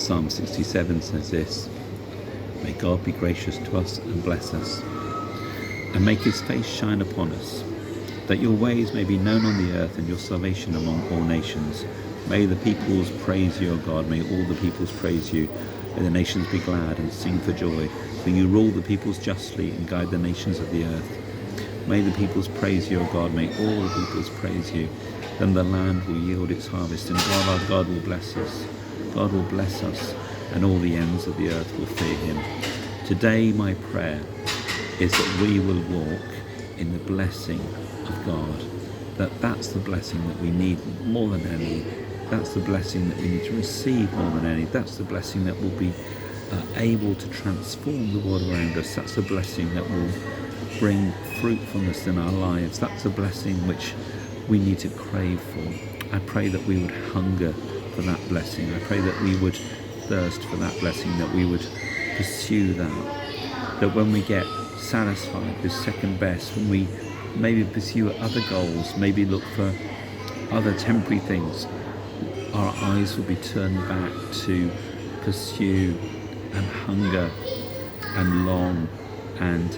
Psalm 67 says this: "May God be gracious to us and bless us, and make his face shine upon us, that your ways may be known on the earth and your salvation among all nations. May the peoples praise you, O God, may all the peoples praise you. May the nations be glad and sing for joy, for you rule the peoples justly and guide the nations of the earth. May the peoples praise you, O God, may all the peoples praise you. Then the land will yield its harvest, and God our God will bless us. God will bless us, and all the ends of the earth will fear him." Today my prayer is that we will walk in the blessing of God. That's the blessing that we need more than any. That's the blessing that we need to receive more than any. That's the blessing that will be able to transform the world around us. That's the blessing that will bring fruitfulness in our lives. That's a blessing which we need to crave for. I pray that we would hunger for that blessing. I pray that we would thirst for that blessing, that we would pursue that when we get satisfied with second best, when we maybe pursue other goals, maybe look for other temporary things, our eyes will be turned back to pursue and hunger and long and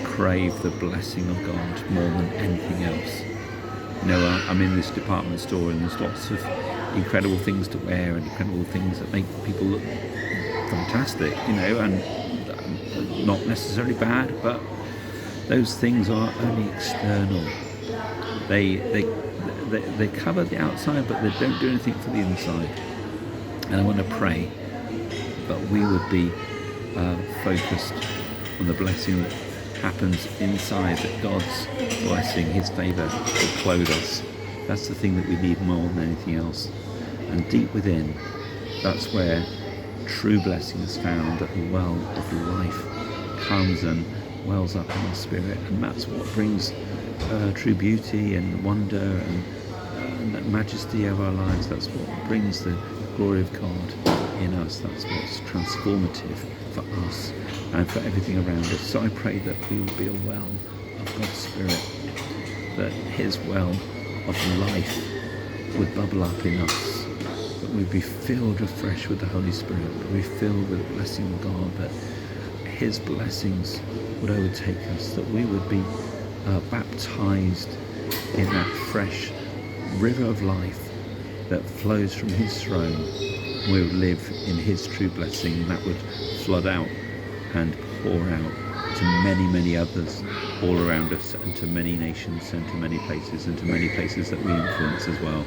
crave the blessing of God more than anything else. You know, I'm in this department store and there's lots of incredible things to wear and incredible things that make people look fantastic, you know, and not necessarily bad, but those things are only external. They cover the outside, but they don't do anything for the inside. And I want to pray that we would be focused on the blessing that happens inside, that God's blessing, his favour will clothe us. That's the thing that we need more than anything else. And deep within, that's where true blessing is found, that the well of life comes and wells up in our spirit, and that's what brings true beauty and wonder and that majesty of our lives. That's what brings the glory of God in us. That's what's transformative for us and for everything around us. So I pray that we will be a well of God's Spirit, that his well of life would bubble up in us, that we'd be filled afresh with the Holy Spirit, that we'd be filled with the blessing of God, that his blessings would overtake us, that we would be baptized in that fresh river of life that flows from his throne. We would live in his true blessing, and that would flood out and pour out to many, many others all around us, and to many nations, and to many places, that we influence as well.